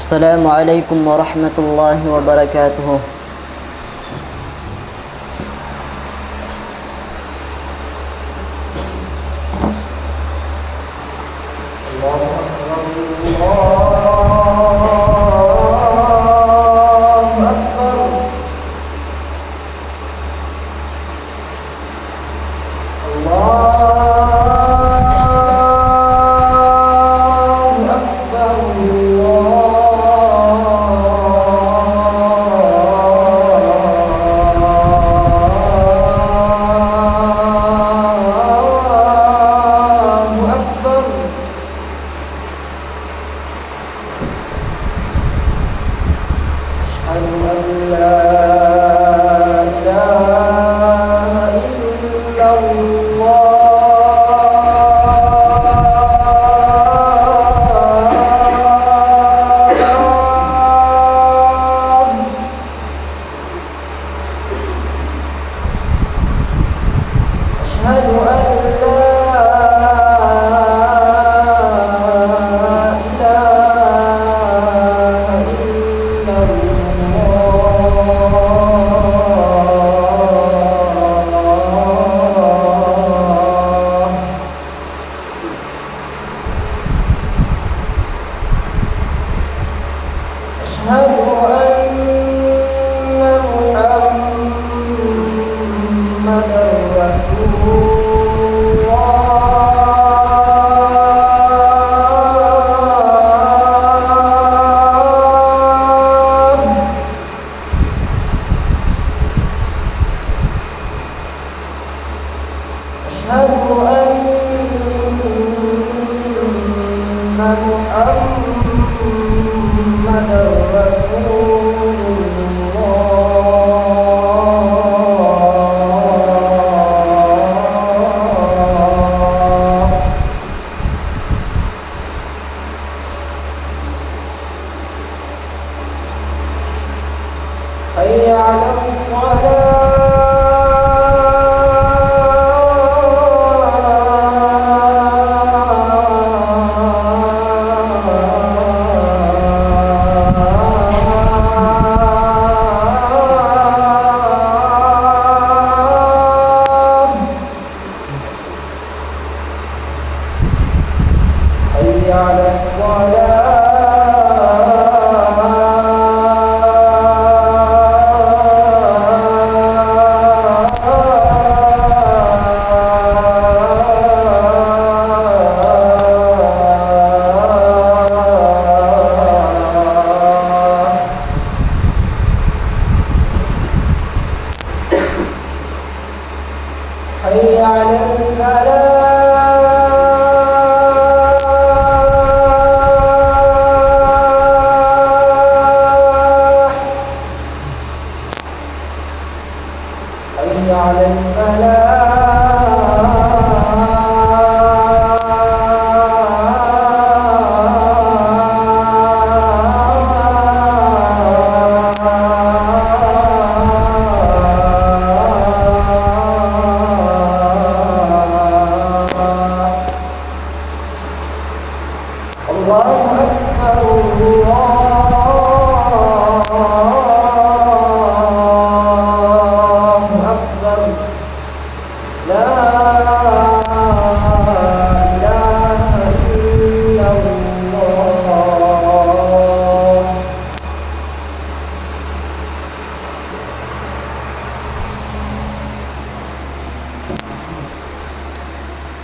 Assalamualaikum warahmatullahi wabarakatuh.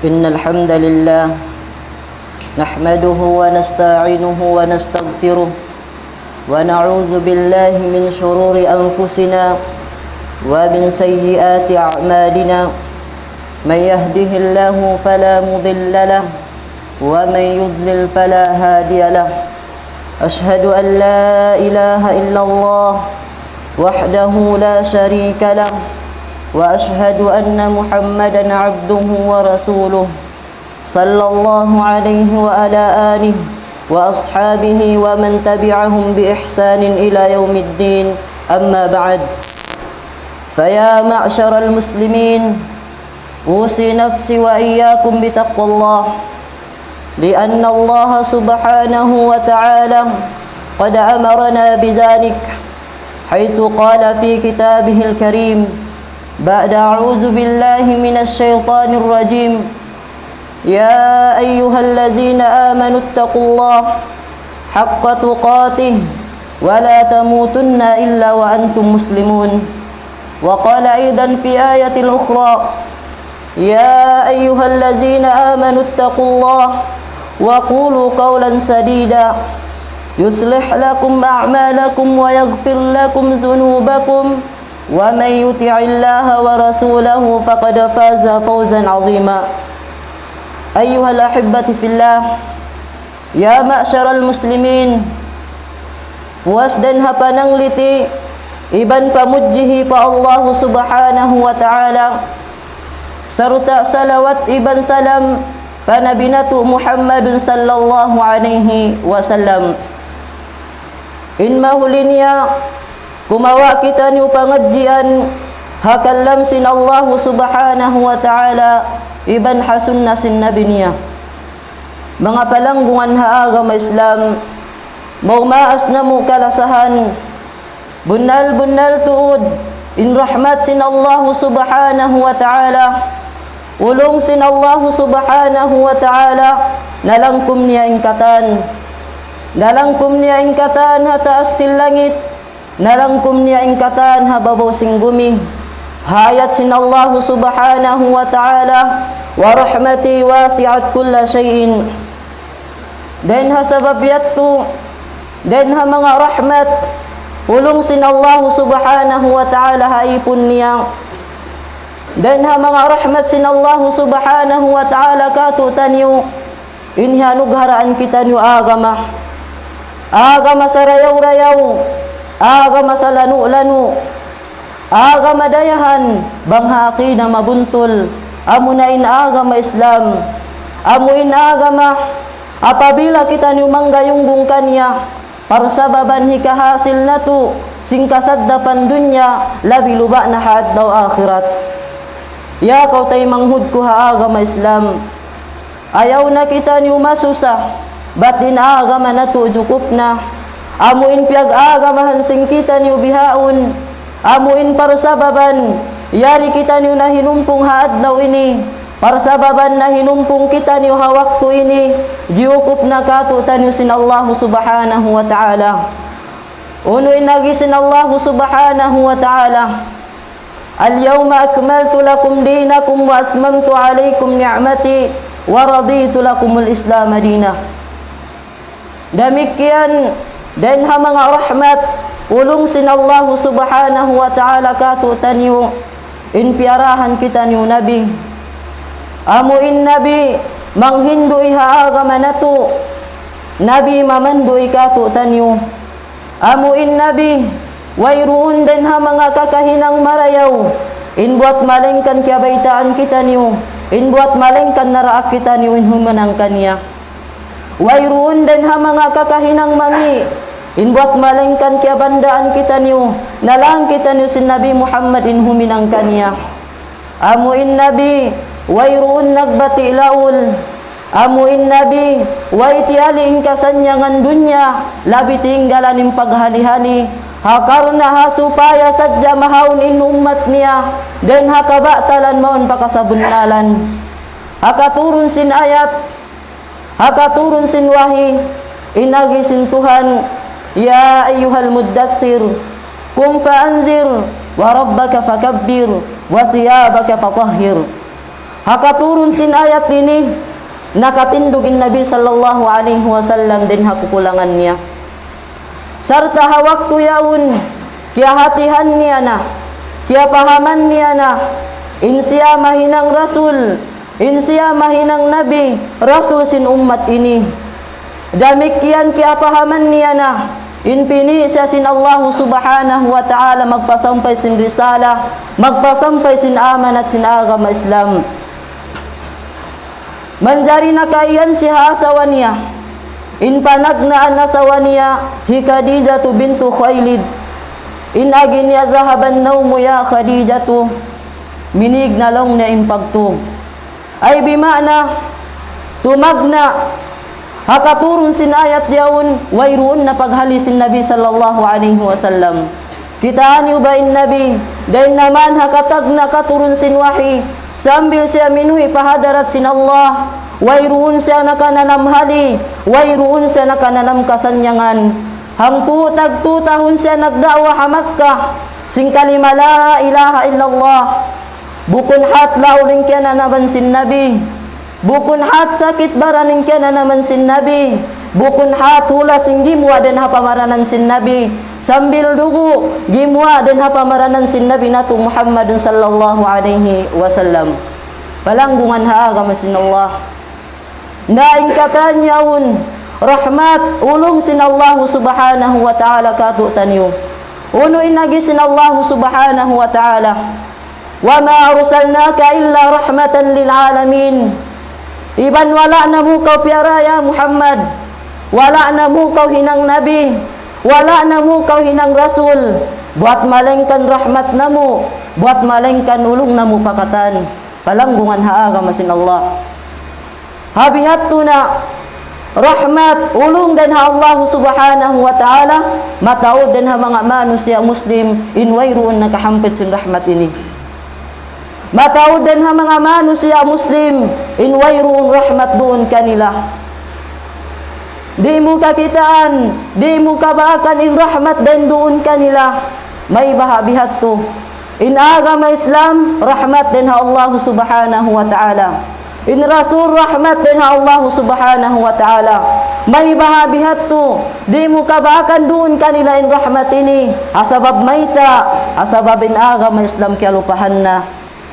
Innal hamdalillah nahmaduhu wa nasta'inuhu wa nastaghfiruh wa na'udzu billahi min shururi anfusina wa min sayyiati a'malina may yahdihillahu fala mudilla lahu wa may yudlil fala hadiya lahu ashhadu an la ilaha illallah wahdahu la sharika lahu وأشهد أن محمدًا عبده ورسوله صلى الله عليه وعلى آله وأصحابه ومن تبعهم بإحسان إلى يوم الدين أما بعد فيا معشر المسلمين أوصي نفسي وإياكم بتقوى الله لأن الله سبحانه وتعالى قد أمرنا بذلك حيث قال في كتابه الكريم بعد أعوذ بالله من الشيطان الرجيم يا أيها الذين آمنوا اتقوا الله حق تقاته ولا تموتن إلا وأنتم مسلمون وقال أيضا في آية أخرى يا أيها الذين آمنوا اتقوا الله وقولوا قولا سديدا يصلح لكم أعمالكم ويغفر لكم ذنوبكم ومن يطع الله ورسوله فقد فاز فوزا عظيما أيها الأحبة في الله يا معشر المسلمين puas dan hapanangliti iban pamujjihi pa Allah subhanahu wa ta'ala serta salawat iban salam pa Nabi natu Muhammadun sallallahu alaihi wasallam. In mahulinya kumawa kita ni pangajian hakallam sin Allah subhanahu wa ta'ala iban hasunna sin nabi niya mga palanggungan ha agama Islam maumaas na mo kalasahan bunal tuod in rahmat sin Allah subhanahu wa ta'ala ulong sin Allah subhanahu wa ta'ala nalangkum niya ingkatan hataas sin langit nalangkum niya ingkatan hababaw sing gumi hayat sin Allah subhanahu wa ta'ala wa rahmati wasi'at kulla shay'in dan hasabab yattu dan ha mga rahmat ulong sin Allah subhanahu wa ta'ala haipun niya dan ha mga rahmat sin Allah subhanahu wa ta'ala katutan yu inhanug haraan kita niyo agama sa rayaw-rayaw agama sa lanu-lanu agama dayahan banghaki na mabuntul amunain agama Islam amuin agama apabila kita niyo manggayunggong kanya parsababan hikahasil na to singkasaddapan dunya labi luba na haad daw akhirat ya kau tay manghud ko ha agama Islam ayaw na kita niyo masusa batin agama na to jukup na amuin piag agamahan sing kita niyo bihaon amuin parsababan yari kita niyo na hinumpong haad daw ini parsababan na hinumpong kita niyo hawakto ini jiukup na katutan niyo sin Allah subhanahu wa ta'ala uno inagi sin Allah subhanahu wa ta'ala al-yawma akmaltu lakum dinakum wa atmamtu alaykum ni'mati wa raditu lakum al-islam dina demikian dan ha mga rahmat ulong sin Allah subhanahu wa ta'ala katutan niyo in piarahan kita niyo nabi amuin nabi manghindu'i ha agama nato nabi mamandu'i kato tanyo amuin nabi wayruun den ha mga kakahinang marayaw inbuat malengkan kya baitaan kita niyo inbuat malengkan naraak kita niyo inhumanang kanya wayruun den ha mga kakahinang mangi inbuat malengkan kya bandaan kita niyo nalang kita niyo sin Nabi Muhammad inhuminang kanya amuin nabi wayruun nagbati laul amuin nabi way tiali kasanyangan dunya labi tinggalan paghali-hali hakarna ha supaya sadya mahaun in ummat niya den hakabatalan maun pakasabunnalan hakaturun sin ayat hakaturun sin wahi inagi sin Tuhan ya ayyuhal muddassir kum fa'anzir wa rabbaka fakabbir wa siyabaka fatahhir hakaturun sin ayat ini nakatindugin Nabi sallallahu alaihi wasallam din hakukulangan niya sarta hawaktu yaun kya hatihan niya na kya pahaman niya na insiya mahinang rasul insiya mahinang nabi rasul sin ummat ini demikian kya pahaman niya na inpini siya sin Allah subhanahu wa ta'ala magpasampay sin risala magpasampay sin amanat sin agama Islam manjari na kayan si asawa niya in panagnaan asawa niya hi Khadijatu bintu Khuwailid in agi niya zahaban nawmu ya Khadijatu minig na lang na impagtog ay bimana tumagna hakaturun sin ayat yaun wayruun na paghali sin Nabi sallallahu alaihi wasallam. Kitaan yu ba in Nabi dain naman hakatag na katurun sin wahi sambil siya minuhi pahadarat sin Allah wayruun siya nakananamhali wayruun siya nakananam kasanyangan hampu tagtutahon siya nagda'wa ha Makkah sing kalima la ilaha illallah bukun hat lauling kya na naman sin Nabi bukun hat sakit baraning kya na naman sin Nabi bukun hat hula sing gimwa den hapamaranan sin Nabi sambil dugu gimwa den hapamaranan sin Nabi natu Muhammadun sallallahu alaihi wasallam palanggungan haaga masin Allah naing katanyaun rahmat ulung sin Allah subhanahu wa ta'ala katu tanyo uno inagi sin Allah subhanahu wa ta'ala wa ma arsalnaka illa rahmatan lil alamin iban wala na mo kau piara ya Muhammad wala na mo kau hinang nabi wala na mo kau hinang rasul buat malengkan rahmat namu buat malengkan ulung namu pakatan palanggungan haaga masin Allah habihatuna rahmat ulung dan ha Allah subhanahu wa ta'ala mataud dan ha mga manusia muslim inwayruun nakahampit sin rahmat ini mataud dan ha mga manusia muslim inwayruun rahmat doon kanila di mo kakitaan di mo kabakan in rahmat dan doon kanila may bahabihat to in agama Islam rahmat dan ha Allah subhanahu wa ta'ala in rasul rahmat dan ha Allah subhanahu wa ta'ala may bahabihat to di mo kabakan doon kanila in rahmat ini asabab mayta asabab in agama Islam kaya lupahan na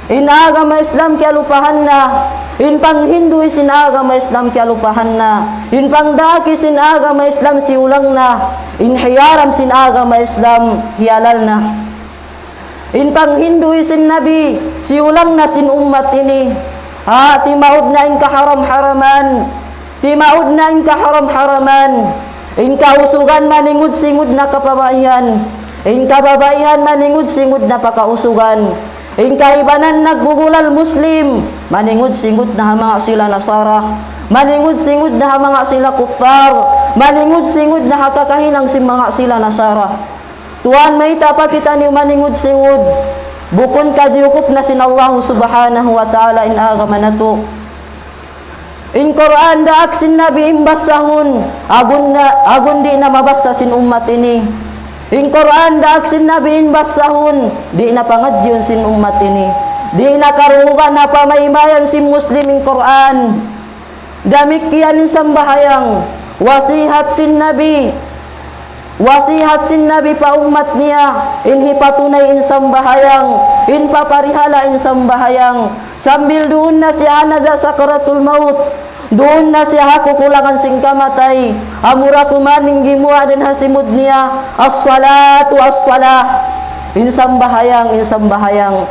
in agama Islam kaya lupahan na in pang Hindu isin agama Islam kaya lupahan na in pang daki sin agama Islam siulang na in hiyaram sin agama Islam hiyalal na in pang Hindu isin Nabi siulang na sin ummat ini timaud na in kaharam-haraman timaud na in kaharam-haraman in kausugan maningud singud na kapabaihan in kababaihan maningud singud na pakausugan in kaibanan nagbugulal Muslim maningud singud na mga sila Nasara maningud singud na mga sila kuffar maningud singud na hakakahinang si mga sila Nasara tuan may tapa kita ni maningud singud bukun kajiukup na sin Allah subhanahu wa ta'ala in agama na to in Quran daak sin Nabi imbasahun agun di na mabasa sin ummat ini in Quran daak sin Nabi imbasahun di na pangadyon sin ummat ini di na karuhugan na pamaymayan sin Muslim in Quran damikian in sambahayang wasihat sin Nabi pa umat niya in hipatunay in sambahayang in paparihala in sambahayang sambil doon na siya nada sakaratul maut doon na siya hakukulangan sing kamatay amura kumaning gimua din hasimud niya as-salatu as-salah in sambahayang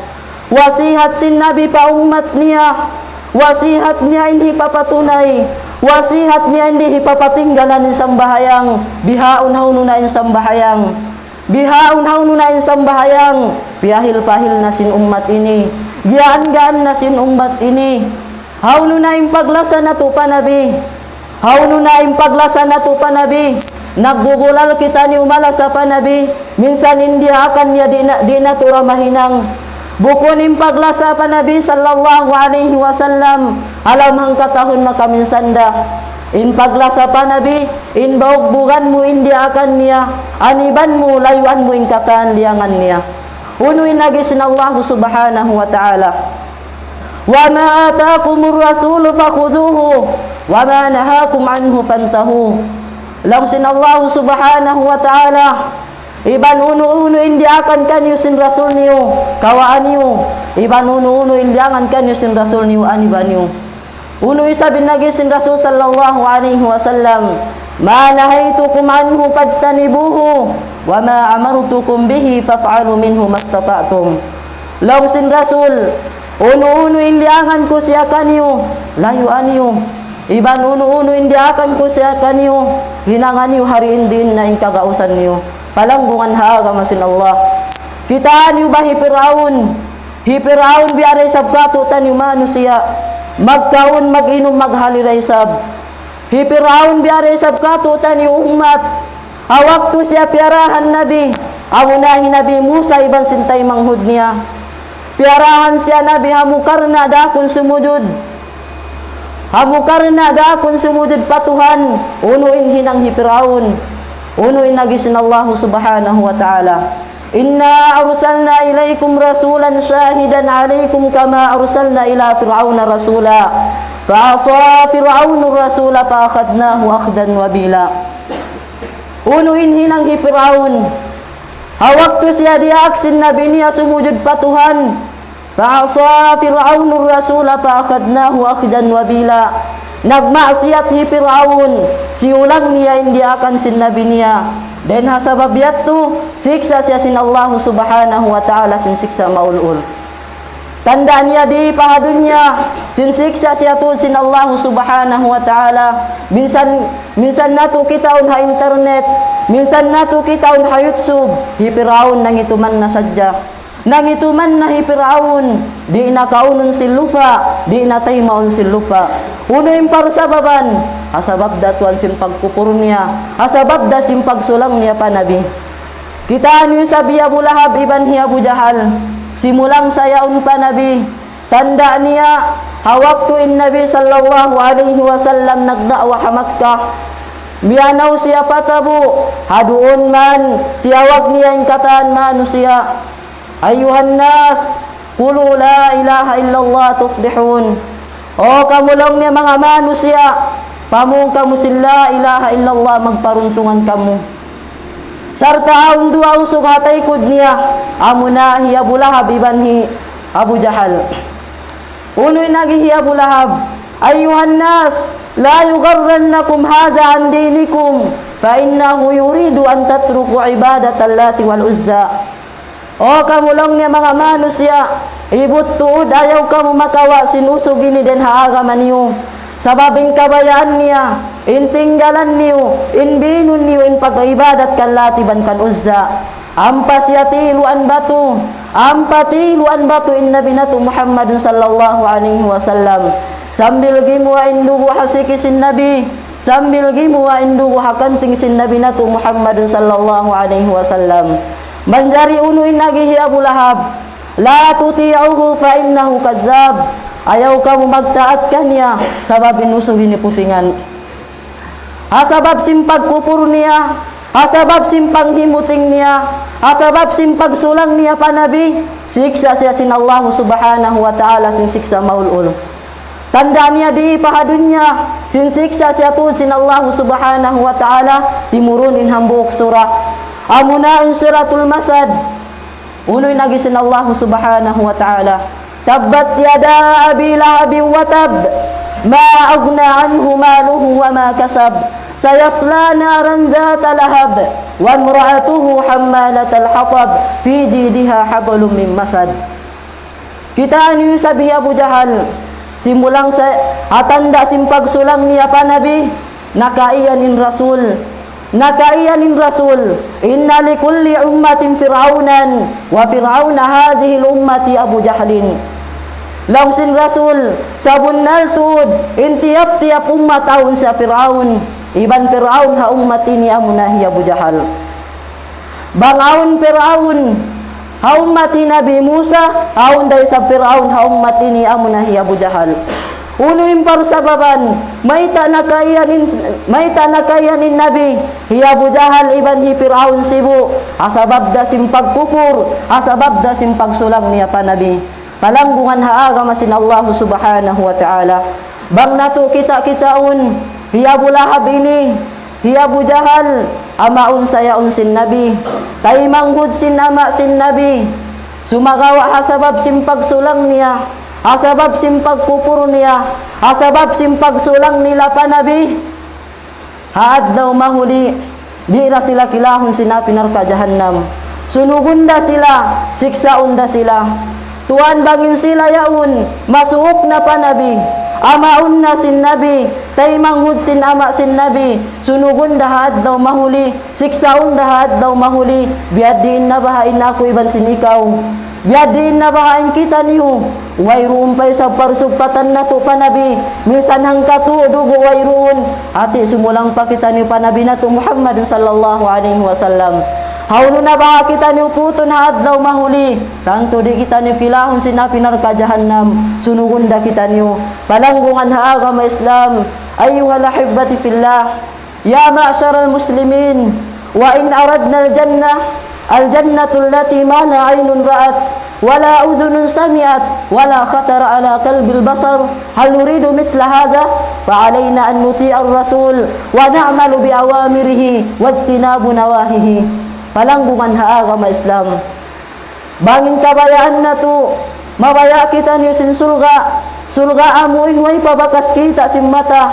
wasihat sin Nabi pa umat niya wasihat niya hindi papatunay wasihat niya hindi ipapatinggalan in sambahayang bihaun haununa in sambahayang bihaun haununa in sambahayang pihil-pahil na sin ummat ini gaan-gaan na sin ummat ini haununa in paglasa na to pa Nabi haununa in paglasa na to pa Nabi nagbugulal kita ni umala sa pa Nabi minsan hindi akan niya di na tura mahinang bukun in paglasa pa Nabi sallallahu alaihi wasallam alam hang katahon makaminsanda in paglasa pa Nabi in baugbugan mo hindi akan niya aniban mo layuan mo in katan liangan niya unuin lagi sin Allah subhanahu wa ta'ala wa ma atakumur rasulu fakhuduhu wa ma nahakum anhu fantahu lang sin Allah subhanahu wa ta'ala iban uno-uno hindi akan kanyo sin rasul niyo kawaan niyo iban uno-uno hindi akan kanyo sin rasul niyo aniban niyo uno isa binagi sin rasul sallallahu alaihi wasallam ma nahaytukum anhu fajtanibuhu wa ma amartukum bihi faf'alu minhu mastata'tum law sin rasul uno-uno hindi akan ko siya kanyo layuan niyo iban uno-uno hindi akan ko siya kanyo hinangan niyo hariin din na inkagausan niyo palanggungan haaga masin Allah kitaan yu ba hipiraun biaray sab katutan yu manusia magkaon mag-inom maghaliray sab hi Fir'aun biare sab katutan ni umat. Waktu siya piarahan Nabi, amunahi Nabi Musa iban sintay manghud niya. Piarahan siya Nabi hamukarna dakun sumujud. Hamukarna dakun sumujud patuhan. Unuin hinang hi Fir'aun. Unuin nagisin Allah subhanahu wa ta'ala. Inna arsalna ilaikum rasulan syahidan alaikum kama arsalna ila fir'auna rasula. Fa'asa fir'aunu rasula fa'akhadnahu akhdan wabila. Unuin hinang hi Fir'aun. Waktu siya diaksin Nabi niya sumujud patuhan. Fa'asa fir'aunu rasula fa'akhadnahu akhdan wabila. Nagmaksiyat hi Fir'aun. Siulang niya hindi akan sin Nabi niya. Dan hasabab yatu siksa siya sin Allah subhanahu wa ta'ala sin siksa maulul. Tanda niya di pahadunya sin siksa siya tu sin Allah subhanahu wa ta'ala. Minsan natu kita ha internet, minsan natu kita ha YouTube. Hi Fir'aun nangituman na sadya. Nangituman na hi Fir'aun, di na kaunun silupa, di na taymaun silupa. Uno yung parsababan, asabab datuan sin pagkupur niya, asabab da sin pagsulang niya pa Nabi. Kita niyo sabi Abu Lahab iban hi Abu Jahal, simulang sayaun pa Nabi. Tanda niya, hawaktu in Nabi sallallahu alaihi wasallam nagda'wa ha Makkah. Miyanaw siya patabu, haduon man, tiyawag niya yung kataan manusia. Ayuhan nas, qulu la ilaha illallah tuflihun. O kamulong niya mga manusia, pamung kamu sila ilaha illallah magparuntungan kamu. Sarta aun dua usog hatay kud niya, amuna hi Abu Lahab iban hi Abu Jahal. Unoy nagi hi Abu Lahab, ayuhan nas, la yugharrannakum hadha an dinikum, fa innahu yuridu an tatruku ibadatal Lati wal Uzza. O kamulong niya mga manusia, ibut tuod ayaw kamu makawa sinusog ini den haagaman niyo. Sababing kabayaan niya, intinggalan niyo, inbinun niyo in pag-ibadat kan Lati ban kan Uzza. Ampas yatiluan batu, ampatiluan batu in Nabi natu Muhammadun sallallahu alaihi wasallam. Sambil gimuwa indugu hasikisin Nabi, sambil gimuwa indugu hakanting sin Nabi natu Muhammadun sallallahu alaihi wasallam. Manjari unuin nagihi Abu Lahab, la tuti'uhu fa innahu kadzab. Ayaw kamu magtaat kanya sabab inusog ini putingan. Hasabab simpag kupur niya, hasabab simpang himuting niya, hasabab simpag sulang niya pa Nabi, siksa siya sin Allah subhanahu wa ta'ala sin siksa maulul. Tanda niya di pahadunya sin siksa siya tu sin Allah subhanahu wa ta'ala timurunin hambuk surah. Amuna in suratul Masad. Unoy nagisin Allah subhanahu wa ta'ala. Tabbat yada abi lahabi wa tab. Ma aghna anhu maluhu wa ma kasab. Sayasla naran zata lahab. Wa imra'atuhu hammalatal hatab. Fi jidiha hablum min masad. Kita niyo sabi Abu Jahal. Simulang sa atanda simpagsulang niya pa Nabi. Nakaiyanin Rasul. Nakaiyanin Rasul, inna likulli ummatin fir'aunan wa fir'auna hadhihi al-ummati Abu Jahlin. Lausin Rasul, sabun naltud, intiap-tiap umat taun sa Fir'aun, iban Fir'aun ha ummat ini amunahi Abu Jahal. Bangaun Fir'aun, ha ummat Nabi Musa, aun dari sa Fir'aun ha ummat ini amunahi Abu Jahal. Uno yung parsababan, may tanakayanin Nabi, hi Abu Jahal iban hi Fir'aun sibu, asabab da simpag kupur, asabab da simpag sulang niya pa Nabi. Palanggungan haaga masin Allah subhanahu wa ta'ala. Bang nato kita-kitaun, hi Abu Lahab ini, hi Abu Jahal, amaun sayaun sin Nabi, taymanggud sin ama sin Nabi, sumagawa hasabab simpag sulang niya, asabab simpag kupur niya, asabab simpag sulang nila pa Nabi. Haad daw mahuli, di na sila kilahon sinapinar ka jahannam. Sunugunda sila, siksaunda sila. Tuan bangin sila yaun, masuok na pa Nabi. Amaun na sin Nabi, taymanghud sin ama sin Nabi. Sunugunda haad daw mahuli, siksaunda haad daw mahuli. Biad diin na bahain ako iban sin ikaw. Biadin na bahain kita niyo. Wayroon pa sa parsupatan na to panabi. Minsan hangka to dugo wayroon. Ati sumulang pa kita niyo panabi na to Muhammad sallallahu alaihi wasallam. Hauno na ba kita niyo puto na adlaw mahuli. Tanto di kita niyo kilahon sinapinar ka jahannam. Sunugon da kita niyo. Palanggungan ha agama Islam. Ayuhal ahibbati fillah. Ya ma'syaral muslimin. Wa in aradna al-jannatu allati ma la 'aynun ra'at wala udhunun sami'at wala khatara ala qalbil basar hal nuridu mithla hadha fa 'alaina an nuti'a ar-rasul wa na'malu bi awamirihi wajtinabu nawahihi. Palanggungan ha agama Islam. Bangin kabayaan na to, mabaya kita niyo sin sulga. Sulga amuin way pabakas kita sin mata.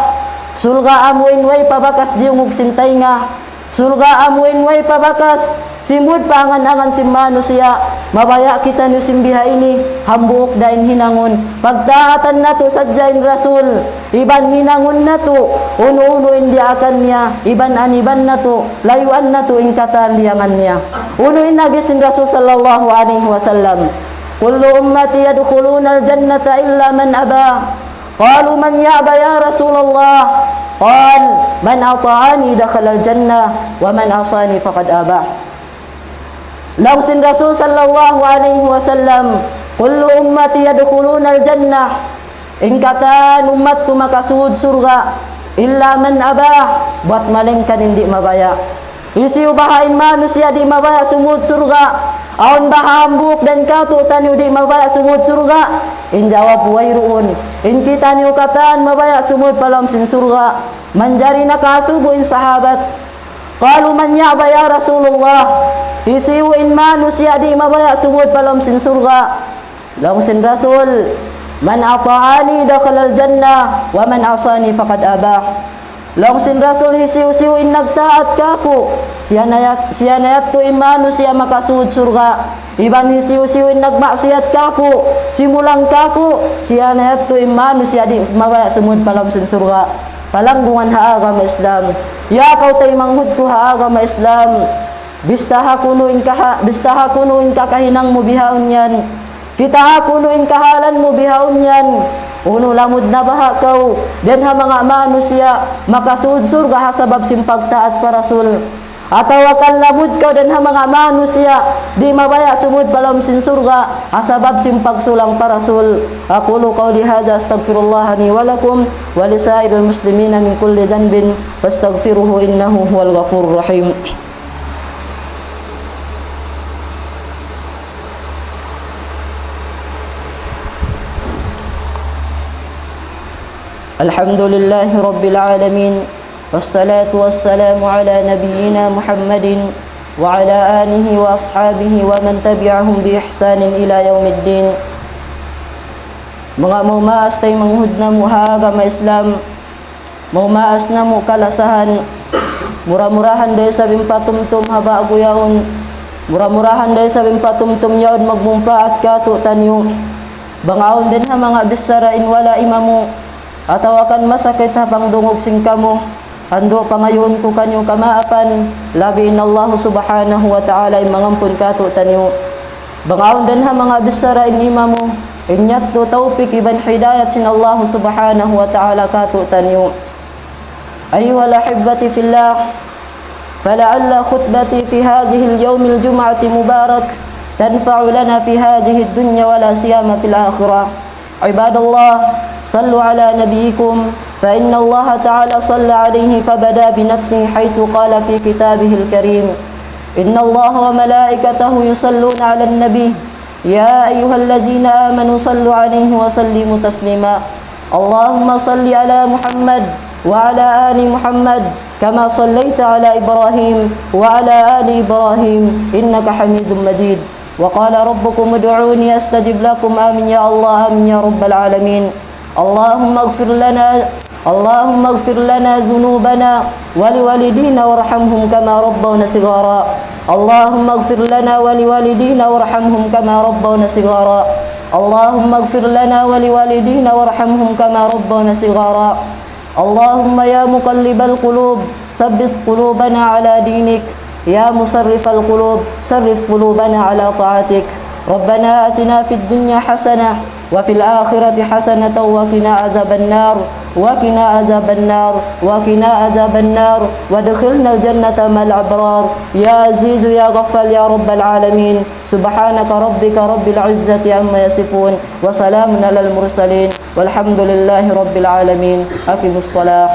Sulga amuin way pabakas diungog sin tainga. Sulga amuin way pabakas simud pangan-angan si manusia. Mabaya kita niyo simbiha ini hambuk dain hinangon. Pagtaatan nato sadyain rasul. Iban hinangon nato uno-uno indi akan niya. Iban aniban nato layuan nato ing kataliangan niya. Uno inagisin rasul sallallahu alaihi wasallam. Kullu ummati yadkhuluna al-jannata illa man aba. Qalu man ya'ba ya Rasulullah? Qal man ata'ani dakhala al-jannah wa man asani faqad aba. Lausin Rasul sallallahu alaihi wasallam, kullu ummati yadkhuluna al-jannah. Ingkatan umatku makasud surga illa man aba. Buat malingkan hindi mabaya. Isi ubahain manusia di mabaya sumud surga. Aon bahambuk dan katu tanu di mabaya sumud surga. In jawab wayruun. In kita niyo katan mabaya sumud palam sin surga. Manjari nakasubo in sahabat. Qalu man ya'ba ya Rasulullah? Isiu in manusia di mabaya sumud palam sin surga. Langsin Rasul, man ata'ani dakhala al-jannah wa man asani faqad aba. Langsin Rasul hisiu-siu in nagtaat kaku. Siya nayat to imano siya makasud surga. Iban hisiu-siu in nagmaksiat kaku. Simulang kaku. Siya nayat to imano siya di mabaya sumud palam sin surga. Palanggungan ha agama Islam. Ya kau tay manghud ko ha agama Islam. Bistaha kunuin kakahinang mo bihaon yan. Kita ha kunuin kahalan mo bihaon yan. Uno lamud na baha kau. Den ha mga manusia makasud surga ha sabab simpagtaat pa Rasul. Atawakan lamud kau den ha mga manusia di mabaya sumud palam sin surga ha sabab simpagsulang pa Rasul. Aqulu qawli hadza astaghfirullah li wa lakum wa lisairil muslimina min kulli dhanbin fastaghfiruhu innahu huwal ghafurur rahim. Alhamdulillahi Rabbil Alamin. Wassalatu wassalamu ala nabiyyina Muhammadin wa ala alihi wa ashabihi wa man tabi'ahum bi ihsanin ila yaumiddin. Mga mumaas tay manghud na muhagama Islam. Mumaas na mo kalasahan. Mura-murahan day sa bimpatumtum haba aguyaon. Mura-murahan day sa bimpatumtum yaon magmumpa at kato tanyo. Bangaon din ha mga bisarain wala imamu. Atawakan masakit hapang dungog sing kamo. Ando pangayon ko kanyo kamaapan. Labi inallahu subhanahu wa ta'ala imangampun kato tanyo. Bangaon din ha mga bisara inimamo. Inyat to tawpik iban hidayat sin Allahu subhanahu wa ta'ala kato tanyo. Ayuhal ahibbati fillah. Fala'alla khutbati fi hadhihi al-yawm al-jum'ati mubarak. Tanfa'u lana fi hadhihi ad-dunya wala siyama fil akhirah. Ibadallah. صلوا على نبيكم فإن الله تعالى صلى عليه فبدأ بنفسه حيث قال في كتابه الكريم إن الله وملائكته يصلون على النبي يا أيها الذين آمنوا صلوا عليه وسلموا تسليما اللهم صل على محمد وعلى آل محمد كما صليت على إبراهيم وعلى آل إبراهيم إنك حميد مجيد وقال ربكم ادعوني أستجب لكم آمين يا الله آمين يا رب العالمين اللهم اغفر لنا ذنوبنا ولوالدينا وارحمهم كما ربونا صغارا اللهم اغفر لنا ولوالدينا وارحمهم كما ربونا صغارا اللهم اغفر لنا ولوالدينا وارحمهم كما ربونا صغارا اللهم يا مقلب القلوب ثبت قلوبنا على دينك يا مصرف القلوب صرف قلوبنا على طاعتك ربنا آتنا في الدنيا حسنة وفي الآخرة حسنة وقنا عذاب النار وقنا عذاب النار وقنا عذاب النار وادخلنا الجنة مع الأبرار يا عزيز يا غفار يا رب العالمين سبحانك ربك رب العزة عما يصفون وسلام على المرسلين والحمد لله رب العالمين أقم الصلاة